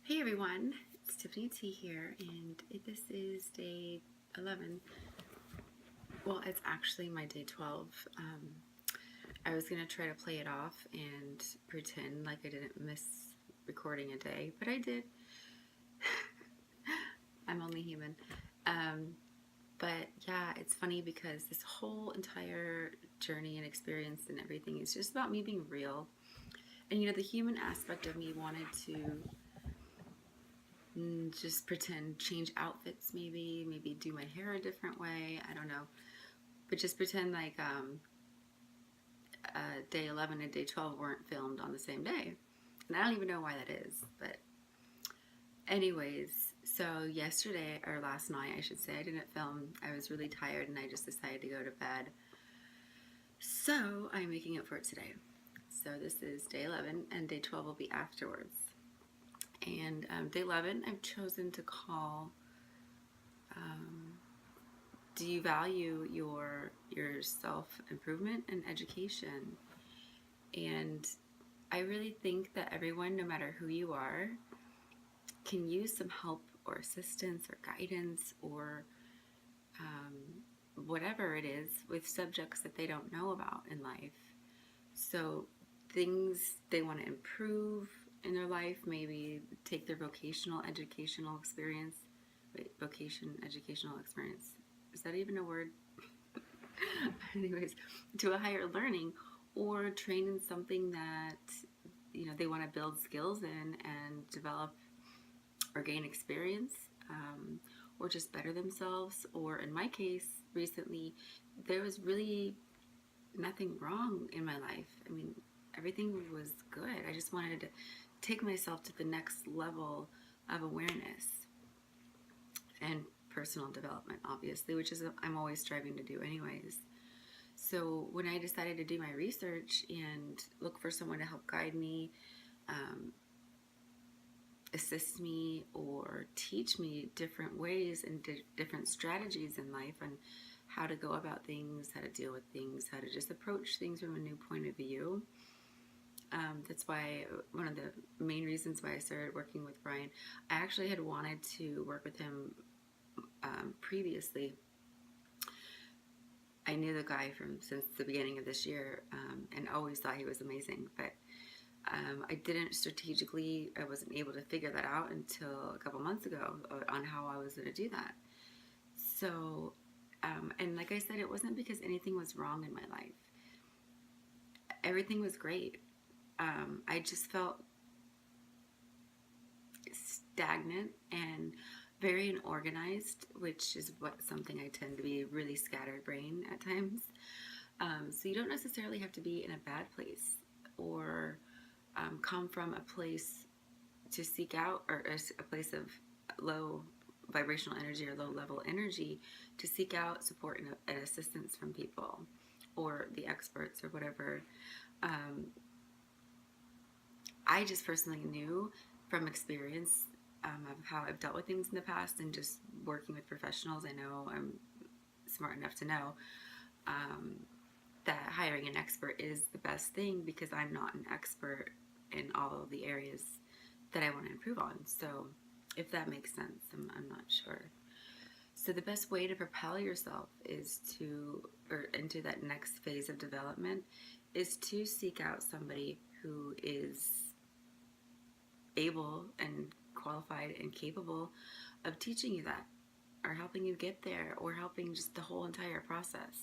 Hey everyone, it's Tiffany T here, and this is day 11. Well, it's actually my day 12. I was gonna try to play it off and pretend like I didn't miss recording a day, but I did. I'm only human. But yeah, it's funny because this whole entire journey and experience and everything is just about me being real. And the human aspect of me wanted to just pretend, change outfits, maybe do my hair a different way. I don't know, but just pretend like day 11 and day 12 weren't filmed on the same day, and I don't even know why that is. But anyways, so yesterday, or last night I should say, I didn't film. I was really tired and I just decided to go to bed, so I'm making up for it today. So this is day 11 and day 12 will be afterwards. And day 11 I've chosen to call do you value your self-improvement and education? And I really think that everyone, no matter who you are, can use some help or assistance or guidance or whatever it is with subjects that they don't know about in life. So things they want to improve in their life, maybe take their vocational educational experience. Wait, vocation educational experience. Is that even a word? Anyways, to a higher learning, or train in something that they want to build skills in and develop or gain experience, or just better themselves. Or in my case, recently, there was really nothing wrong in my life. I mean, everything was good. I just wanted to take myself to the next level of awareness and personal development, obviously, which is I'm always striving to do anyways. So when I decided to do my research and look for someone to help guide me, assist me, or teach me different ways and different strategies in life and how to go about things, how to deal with things, how to just approach things from a new point of view. That's why one of the main reasons why I started working with Brian, I actually had wanted to work with him previously. I knew the guy since the beginning of this year, and always thought he was amazing, but I didn't strategically, I wasn't able to figure that out until a couple months ago on how I was going to do that. So, and like I said, it wasn't because anything was wrong in my life. Everything was great. I just felt stagnant and very unorganized, which is something I tend to be, really scattered brain at times. So you don't necessarily have to be in a bad place or come from a place to seek out, or a place of low vibrational energy or low level energy to seek out support and assistance from people or the experts or whatever. I just personally knew from experience of how I've dealt with things in the past and just working with professionals. I know I'm smart enough to know that hiring an expert is the best thing, because I'm not an expert in all of the areas that I want to improve on. So if that makes sense, I'm not sure. So the best way to propel yourself is or into that next phase of development, is to seek out somebody who is able and qualified and capable of teaching you that, or helping you get there, or helping just the whole entire process.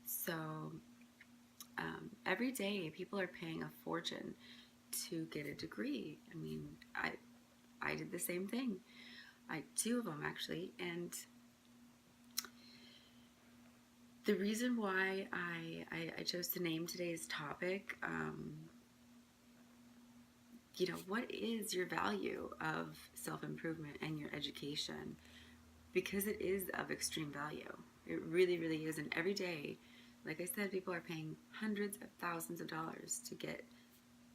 So every day people are paying a fortune to get a degree. I mean, I did the same thing. Two of them actually. And the reason why I chose to name today's topic, what is your value of self-improvement and your education? Because it is of extreme value. It really, really is. And every day, like I said, people are paying hundreds of thousands of dollars to get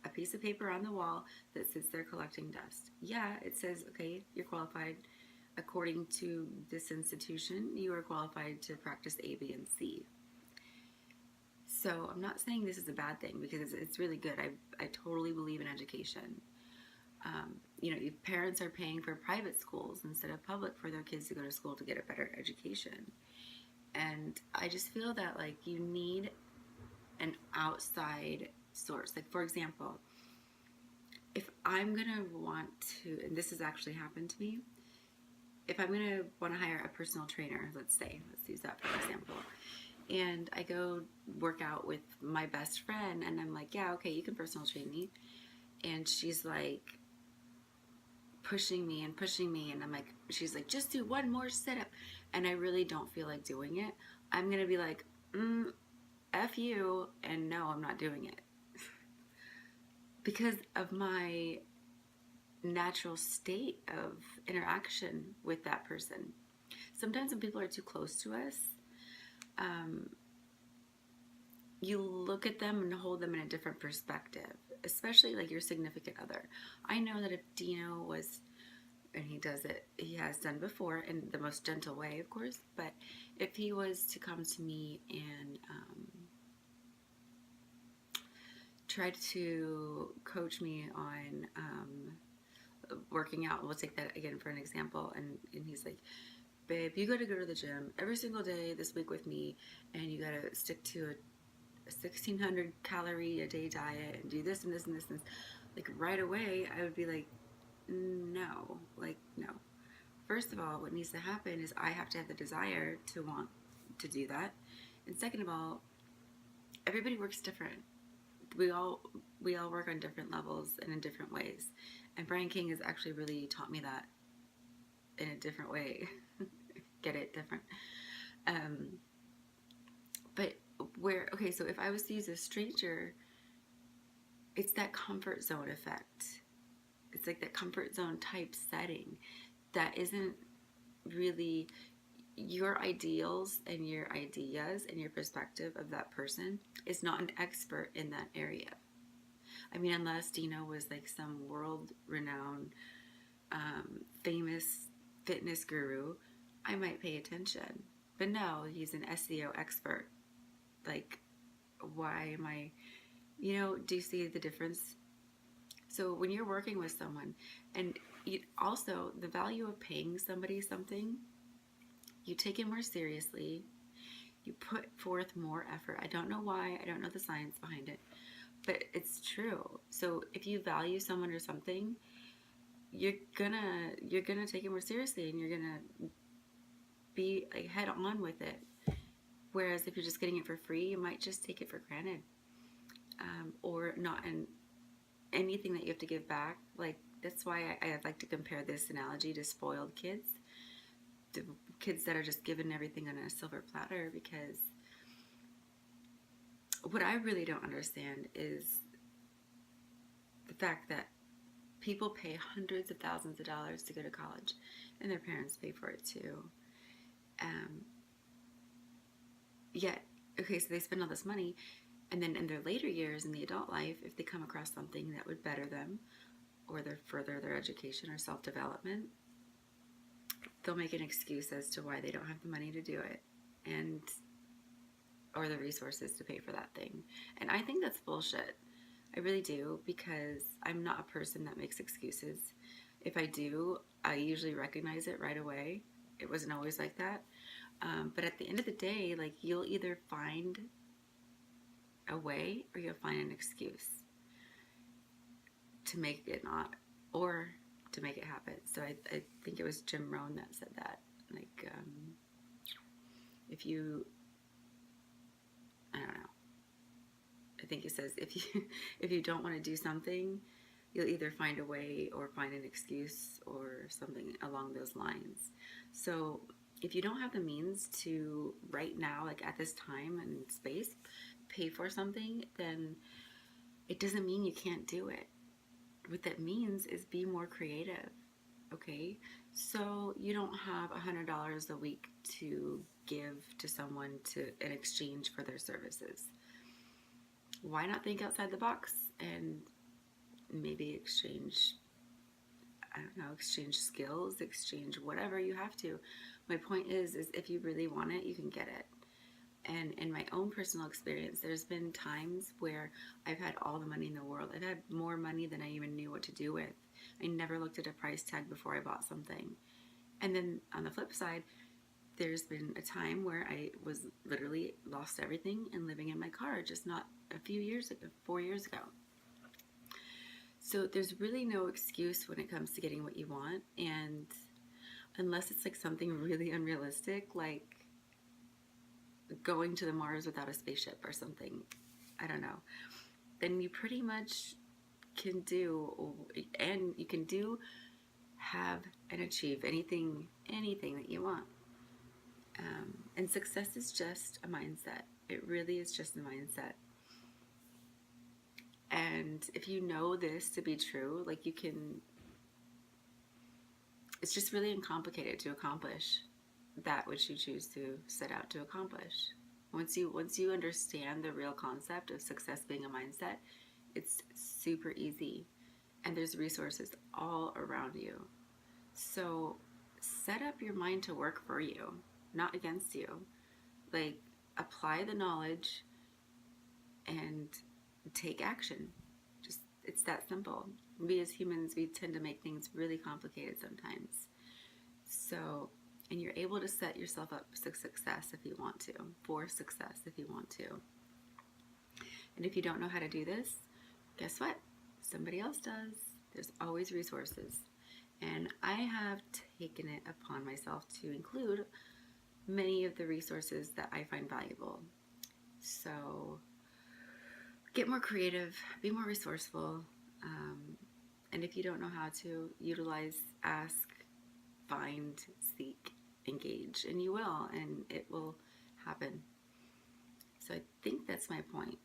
a piece of paper on the wall that sits there collecting dust. Yeah, it says, okay, you're qualified. According to this institution, you are qualified to practice A, B, and C. So I'm not saying this is a bad thing, because it's really good. I totally believe in education. parents are paying for private schools instead of public for their kids to go to school to get a better education. And I just feel that like you need an outside source. Like, for example, if I'm gonna want to, and this has actually happened to me, if I'm gonna want to hire a personal trainer, let's use that for example, and I go work out with my best friend, and I'm like, yeah, okay, you can personal train me, and she's like pushing me and pushing me, and I'm like, she's like, just do one more sit up, and I really don't feel like doing it, I'm gonna be like, F you, and no, I'm not doing it. Because of my natural state of interaction with that person. Sometimes when people are too close to us, you look at them and hold them in a different perspective, especially like your significant other. I know that if Dino was, and he has done before in the most gentle way, of course, but if he was to come to me and try to coach me on working out, we'll take that again for an example, and he's like, babe, you gotta go to the gym every single day this week with me, and you gotta stick to a 1,600 calorie a day diet and do this and this and this and this. Like right away I would be like, no. First of all, what needs to happen is I have to have the desire to want to do that, and second of all, everybody works different. We all work on different levels and in different ways, and Brian King has actually really taught me that in a different way. Get it? Different. But so if I was to use a stranger, it's that comfort zone effect. It's like that comfort zone type setting that isn't really your ideals and your ideas and your perspective of that person is not an expert in that area. I mean, unless Dino was like some world-renowned, famous fitness guru, I might pay attention. But no, he's an SEO expert. Like, why am I, do you see the difference? So when you're working with someone, and also the value of paying somebody something, you take it more seriously, you put forth more effort. I don't know why, I don't know the science behind it, but it's true. So if you value someone or something, you're gonna take it more seriously, and you're gonna be like head on with it. Whereas if you're just getting it for free, you might just take it for granted, or not in anything that you have to give back. Like, that's why I like to compare this analogy to spoiled kids, the kids that are just given everything on a silver platter, because what I really don't understand is the fact that people pay hundreds of thousands of dollars to go to college, and their parents pay for it too. Yet, okay, so they spend all this money, and then in their later years in the adult life, if they come across something that would better them, or further their education or self-development, they'll make an excuse as to why they don't have the money to do it, or the resources to pay for that thing. And I think that's bullshit. I really do, because I'm not a person that makes excuses. If I do, I usually recognize it right away. It wasn't always like that. But at the end of the day, like, you'll either find a way or you'll find an excuse to make it not, or to make it happen. So I think it was Jim Rohn that said that. Like, if you, I don't know. I think he says if you don't want to do something, you'll either find a way or find an excuse or something along those lines. So if you don't have the means to right now, like at this time and space, pay for something, then it doesn't mean you can't do it. What that means is be more creative, okay? So you don't have $100 a week to give to someone in exchange for their services. Why not think outside the box and maybe exchange skills, exchange whatever you have to. My point is if you really want it, you can get it. And in my own personal experience, there's been times where I've had all the money in the world. I've had more money than I even knew what to do with. I never looked at a price tag before I bought something. And then on the flip side, there's been a time where I was literally lost everything and living in my car, just not a few years ago, 4 years ago. So there's really no excuse when it comes to getting what you want. And unless it's like something really unrealistic, like going to the Mars without a spaceship or something, I don't know, then you pretty much can do, and you can do, have, and achieve anything that you want. And success is just a mindset. It really is just a mindset. And if you know this to be true, like you can, it's just really uncomplicated to accomplish that which you choose to set out to accomplish. Once you understand the real concept of success being a mindset, it's super easy, and there's resources all around you. So set up your mind to work for you, not against you. Like, apply the knowledge and take action. Just, it's that simple. We as humans, we tend to make things really complicated sometimes. So, and you're able to set yourself up for success if you want to, And if you don't know how to do this, guess what? Somebody else does. There's always resources. And I have taken it upon myself to include many of the resources that I find valuable. So get more creative, be more resourceful, and if you don't know how to, utilize, ask, find, seek, engage, and you will, and it will happen. So I think that's my point.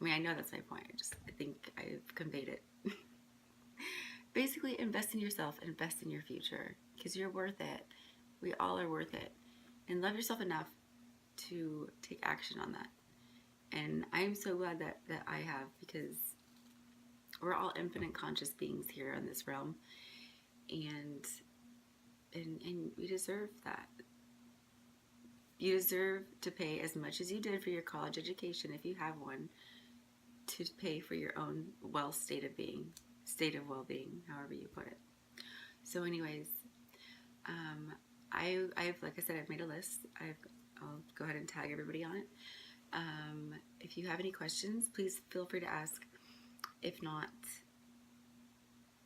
I know that's my point. I think I've conveyed it. Basically, invest in yourself, invest in your future, because you're worth it. We all are worth it. And love yourself enough to take action on that. And I'm so glad that I have, because we're all infinite conscious beings here in this realm. And you deserve that. You deserve to pay as much as you did for your college education, if you have one, to pay for your own state of well-being, however you put it. So anyways, I've like I said, I've made a list. I'll go ahead and tag everybody on it. If you have any questions, please feel free to ask. If not,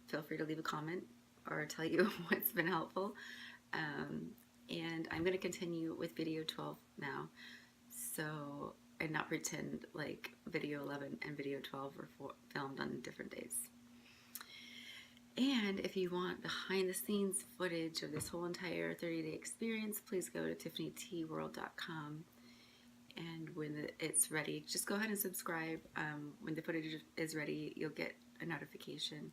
feel free to leave a comment or tell you what's been helpful. And I'm going to continue with video 12 now, so, and not pretend like video 11 and video 12 were filmed on different days. And if you want behind the scenes footage of this whole entire 30-day experience, please go to tiffanytworld.com. And when it's ready, just go ahead and subscribe. When the footage is ready, you'll get a notification.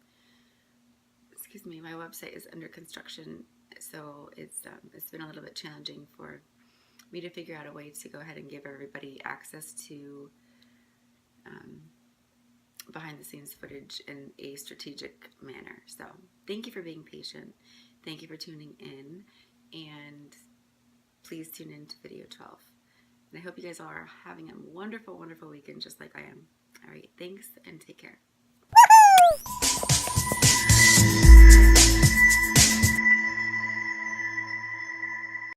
Excuse me, my website is under construction, so it's been a little bit challenging for me to figure out a way to go ahead and give everybody access to behind the scenes footage in a strategic manner. So thank you for being patient. Thank you for tuning in, and please tune in to video 12. And I hope you guys all are having a wonderful, wonderful weekend just like I am. All right, thanks and take care.